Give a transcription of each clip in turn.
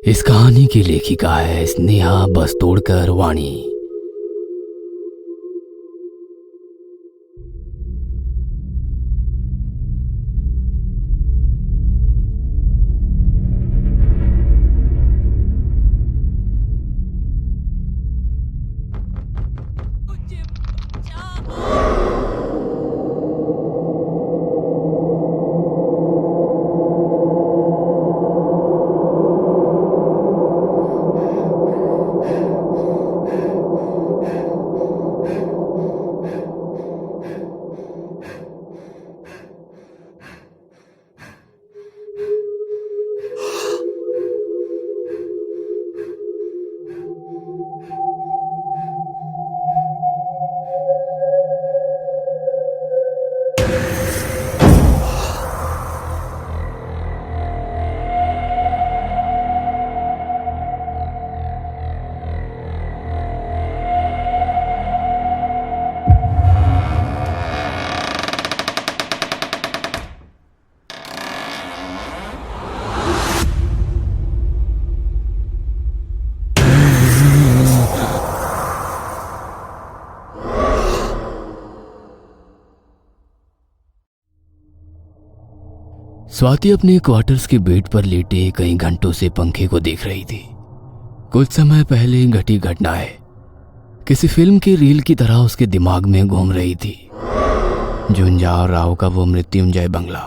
इस कहानी की लेखिका है स्नेहा बस्तोड़कर वाणी। स्वाति अपने क्वार्टर्स के बेड पर लेटे कई घंटों से पंखे को देख रही थी। कुछ समय पहले घटी घटनाएं किसी फिल्म की रील की तरह उसके दिमाग में घूम रही थी। झुंझार राव का वो मृत्युंजय बंगला,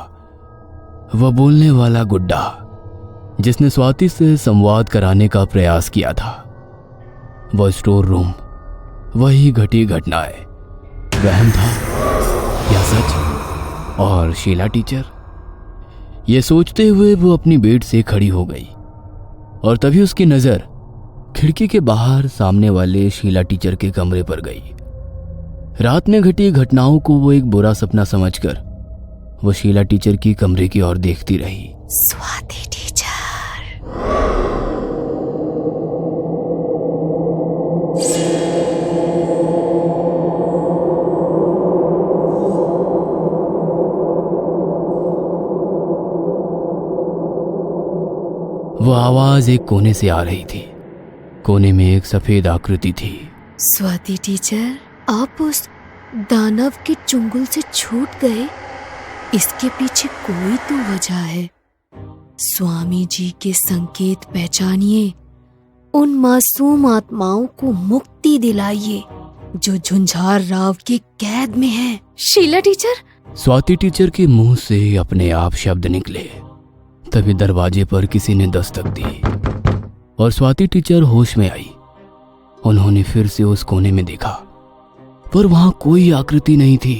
वह बोलने वाला गुड्डा जिसने स्वाति से संवाद कराने का प्रयास किया था, वह स्टोर रूम, वही घटी घटनाएं, वहम था या सच? और शीला टीचर? ये सोचते हुए वो अपनी बेड से खड़ी हो गई और तभी उसकी नजर खिड़की के बाहर सामने वाले शीला टीचर के कमरे पर गई। रात में घटी घटनाओं को वो एक बुरा सपना समझकर वो शीला टीचर की कमरे की ओर देखती रही। स्वाति टीचर। वो आवाज एक कोने से आ रही थी। कोने में एक सफेद आकृति थी। स्वाति टीचर, आप उस दानव के चुंगल से छूट गए। इसके पीछे कोई तो वजह है। स्वामी जी के संकेत पहचानिए, उन मासूम आत्माओं को मुक्ति दिलाइए जो झुंझार राव के कैद में है। शीला टीचर। स्वाति टीचर के मुंह से अपने आप शब्द निकले। तभी दरवाजे पर किसी ने दस्तक दी और स्वाति टीचर होश में आई। उन्होंने फिर से उस कोने में देखा पर वहां कोई आकृति नहीं थी।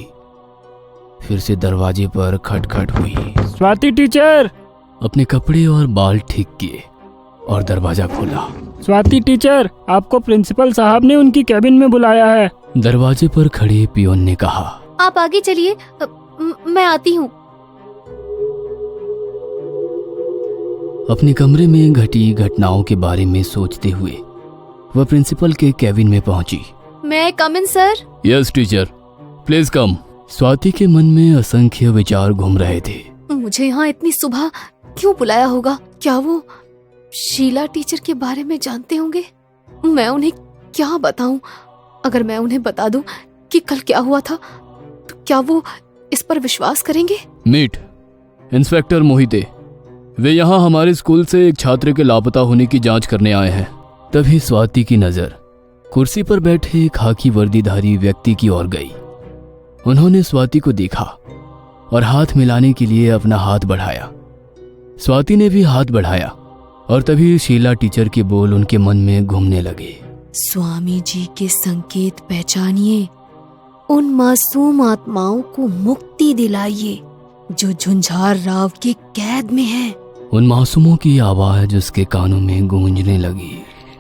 फिर से दरवाजे पर खटखट हुई। स्वाति टीचर। अपने कपड़े और बाल ठीक किए और दरवाजा खोला। स्वाति टीचर, आपको प्रिंसिपल साहब ने उनकी कैबिन में बुलाया है। दरवाजे पर खड़े पियोन ने कहा, आप आगे चलिए, मैं आती हूँ। अपने कमरे में घटी घटनाओं के बारे में सोचते हुए वह प्रिंसिपल के कैबिन में पहुंची। मैं come in sir? Yes teacher, please come. Swati के मन में असंख्य विचार घूम रहे थे। मुझे यहाँ इतनी सुबह क्यों बुलाया होगा? क्या वो शीला टीचर के बारे में जानते होंगे? मैं उन्हें क्या बताऊं? अगर मैं उन्हें बता दूं कि कल क्या हुआ था तो क्या वो इस पर विश्वास करेंगे? मीट इंस्पेक्टर मोहिते, वे यहाँ हमारे स्कूल से एक छात्र के लापता होने की जांच करने आए हैं। तभी स्वाति की नजर कुर्सी पर बैठे खाकी वर्दीधारी व्यक्ति की ओर गई। उन्होंने स्वाति को देखा और हाथ मिलाने के लिए अपना हाथ बढ़ाया। स्वाति ने भी हाथ बढ़ाया और तभी शीला टीचर के बोल उनके मन में घूमने लगे। स्वामी जी के संकेत पहचानिए, उन मासूम आत्माओं को मुक्ति दिलाइए जो झुंझार राव के कैद में है। उन मासूमों की आवाज उसके कानों में गूंजने लगी।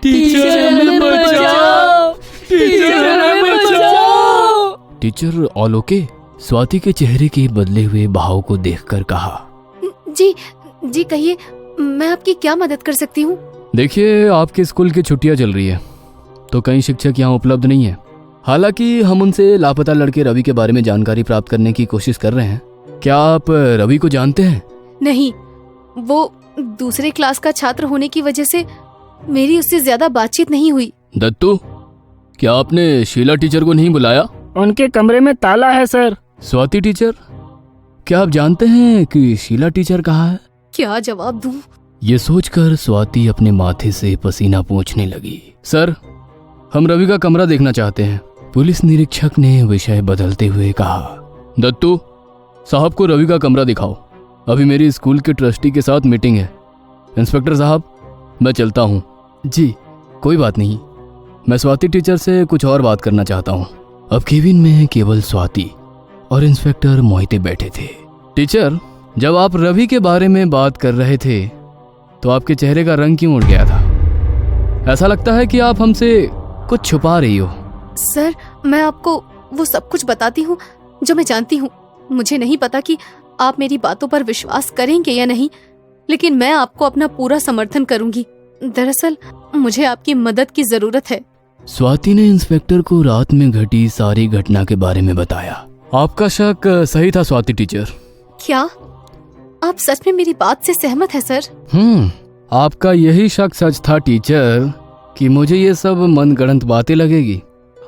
टीचर हमें बचाओ, टीचर हमें बचाओ। Teacher all okay? स्वाति के चेहरे के बदले हुए भाव को देखकर कहा। जी कहिए, मैं आपकी क्या मदद कर सकती हूँ? देखिए, आपके स्कूल की छुट्टियां चल रही है तो कई शिक्षक यहाँ उपलब्ध नहीं है। हालांकि हम उनसे लापता लड़के रवि के बारे में जानकारी प्राप्त करने की कोशिश कर रहे हैं। क्या आप रवि को जानते हैं? नहीं, वो दूसरे क्लास का छात्र होने की वजह से मेरी उससे ज्यादा बातचीत नहीं हुई। दत्तू, क्या आपने शीला टीचर को नहीं बुलाया? उनके कमरे में ताला है सर। स्वाति टीचर, क्या आप जानते हैं कि शीला टीचर कहाँ है? क्या जवाब दूं? ये सोचकर स्वाति अपने माथे से पसीना पोंछने लगी। सर, हम रवि का कमरा देखना चाहते हैं। पुलिस निरीक्षक ने विषय बदलते हुए कहा। दत्तू, साहब को रवि का कमरा दिखाओ। अभी मेरी स्कूल के ट्रस्टी के साथ मीटिंग है। इंस्पेक्टर साहब, मैं चलता हूँ। जी, कोई बात नहीं। मैं स्वाति टीचर से कुछ और बात करना चाहता हूँ। अब केबिन में केवल स्वाति और इंस्पेक्टर मोहिते बैठे थे। टीचर, जब आप रवि के बारे में बात कर रहे थे तो आपके चेहरे का रंग क्यों उड़ गया था? ऐसा लगता है कि आप हमसे कुछ छुपा रही हो। सर, मैं आपको वो सब कुछ बताती हूँ जो मैं जानती हूँ। मुझे नहीं पता कि आप मेरी बातों पर विश्वास करेंगे या नहीं, लेकिन मैं आपको अपना पूरा समर्थन करूंगी। दरअसल मुझे आपकी मदद की जरूरत है। स्वाति ने इंस्पेक्टर को रात में घटी सारी घटना के बारे में बताया। आपका शक सही था स्वाति टीचर। क्या आप सच में मेरी बात से सहमत हैं सर? आपका यही शक सच था टीचर कि मुझे ये सब मनगढ़ंत बातें लगेगी।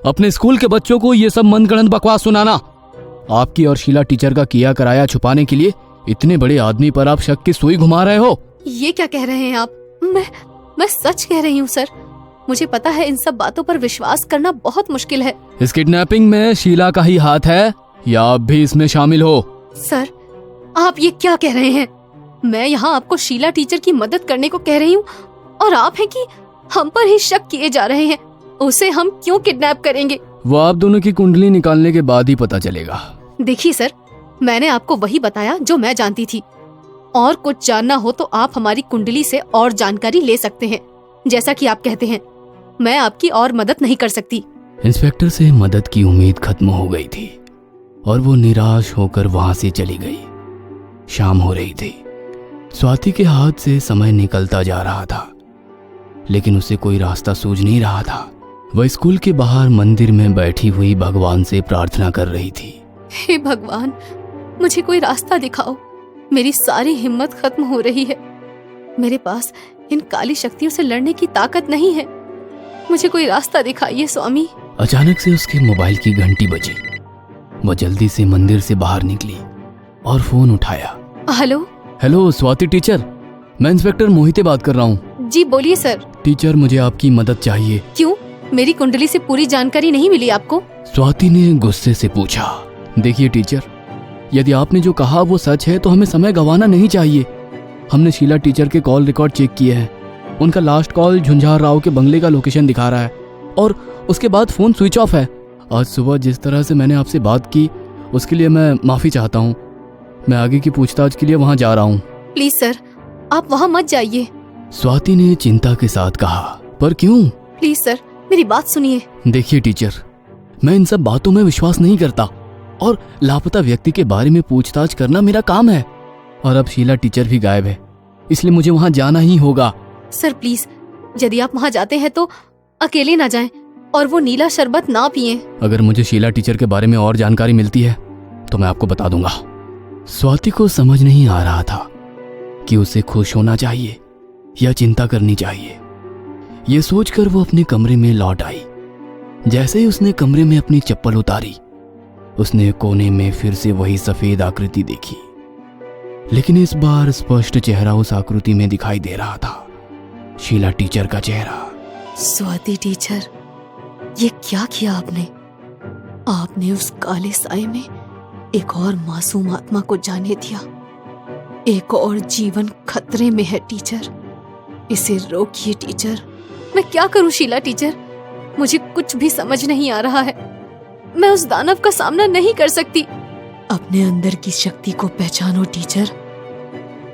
अपने स्कूल के बच्चों को ये सब मनगढ़ंत बकवास सुनाना। आपकी और शीला टीचर का किया कराया छुपाने के लिए इतने बड़े आदमी पर आप शक की सुई घुमा रहे हो। ये क्या कह रहे हैं आप? मैं सच कह रही हूँ सर। मुझे पता है इन सब बातों पर विश्वास करना बहुत मुश्किल है। इस किडनैपिंग में शीला का ही हाथ है या आप भी इसमें शामिल हो? सर, आप ये क्या कह रहे हैं? मैं यहाँ आपको शीला टीचर की मदद करने को कह रही हूँ और आप हैं कि हम पर ही शक किए जा रहे हैं। उसे हम क्यों किडनैप करेंगे? वो आप दोनों की कुंडली निकालने के बाद ही पता चलेगा। देखिए सर, मैंने आपको वही बताया जो मैं जानती थी। और कुछ जानना हो तो आप हमारी कुंडली से और जानकारी ले सकते हैं। जैसा कि आप कहते हैं, मैं आपकी और मदद नहीं कर सकती। इंस्पेक्टर से मदद की उम्मीद खत्म हो गई थी और वो निराश होकर वहां से चली गई। शाम हो रही थी। स्वाति के हाथ से समय निकलता जा रहा था, लेकिन उसे कोई रास्ता सूझ नहीं रहा था। वह स्कूल के बाहर मंदिर में बैठी हुई भगवान से प्रार्थना कर रही थी। हे भगवान, मुझे कोई रास्ता दिखाओ। मेरी सारी हिम्मत खत्म हो रही है। मेरे पास इन काली शक्तियों से लड़ने की ताकत नहीं है। मुझे कोई रास्ता दिखाइए स्वामी। अचानक से उसके मोबाइल की घंटी बजी। वह जल्दी से मंदिर से बाहर निकली और फोन उठाया। हेलो। हेलो स्वाति टीचर, मैं इंस्पेक्टर मोहिते बात कर रहा हूँ। जी बोलिए सर। टीचर, मुझे आपकी मदद चाहिए। क्यों? मेरी कुंडली से पूरी जानकारी नहीं मिली आपको? स्वाति ने गुस्से से पूछा। देखिए टीचर, यदि आपने जो कहा वो सच है तो हमें समय गंवाना नहीं चाहिए। हमने शीला टीचर के कॉल रिकॉर्ड चेक किए हैं। उनका लास्ट कॉल झुंझार राव के बंगले का लोकेशन दिखा रहा है और उसके बाद फोन स्विच ऑफ है। आज सुबह जिस तरह से मैंने आपसे बात की उसके लिए मैं माफी चाहता हूँ। मैं आगे की पूछताछ के लिए वहाँ जा रहा हूँ। प्लीज सर, आप वहाँ मत जाइए। स्वाति ने चिंता के साथ कहा। पर क्यों? प्लीज सर, मेरी बात सुनिए। देखिए टीचर, मैं इन सब बातों में विश्वास नहीं करता और लापता व्यक्ति के बारे में पूछताछ करना मेरा काम है। और अब शीला टीचर भी गायब है, इसलिए मुझे वहाँ जाना ही होगा। सर प्लीज, यदि आप वहाँ जाते हैं तो अकेले ना जाएं और वो नीला शरबत ना पिएं। अगर मुझे शीला टीचर के बारे में और जानकारी मिलती है तो मैं आपको बता दूंगा। स्वाति को समझ नहीं आ रहा था कि उसे खुश होना चाहिए या चिंता करनी चाहिए। ये सोचकर वो अपने कमरे में लौट आई। जैसे ही उसने कमरे में अपनी चप्पल उतारी, उसने कोने में फिर से वही सफेद आकृति देखी, लेकिन इस बार स्पष्ट चेहरा उस आकृति में दिखाई दे रहा था। शीला टीचर का चेहरा। स्वाति टीचर, ये क्या किया आपने? आपने उस काले साए में एक और मासूम आत्मा को जाने दिया। एक और जीवन खतरे में है टीचर। इसे रोकिए टीचर। मैं क्या करूं शीला टीचर? मुझे कुछ भी समझ नहीं आ रहा है। मैं उस दानव का सामना नहीं कर सकती। अपने अंदर की शक्ति को पहचानो टीचर।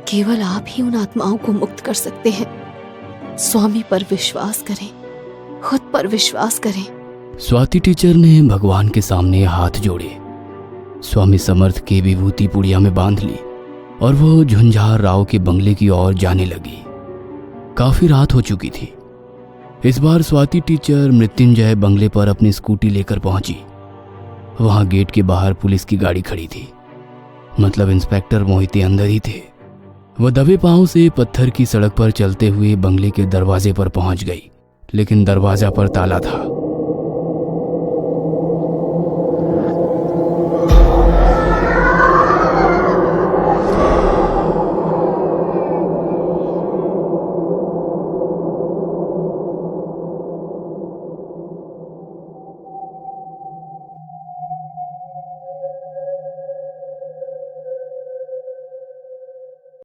केवल आप ही उन आत्माओं को मुक्त कर सकते हैं। स्वामी पर विश्वास करें, खुद पर विश्वास करें। स्वाति टीचर ने भगवान के सामने हाथ जोड़े, स्वामी समर्थ के विभूति पुड़िया में बांध ली और वो झुंझार राव के बंगले की ओर जाने लगी। काफी रात हो चुकी थी। इस बार स्वाति टीचर मृत्युंजय बंगले पर अपनी स्कूटी लेकर पहुंची। वहां गेट के बाहर पुलिस की गाड़ी खड़ी थी, मतलब इंस्पेक्टर मोहिते अंदर ही थे। वह दबे पांव से पत्थर की सड़क पर चलते हुए बंगले के दरवाजे पर पहुंच गई, लेकिन दरवाजा पर ताला था।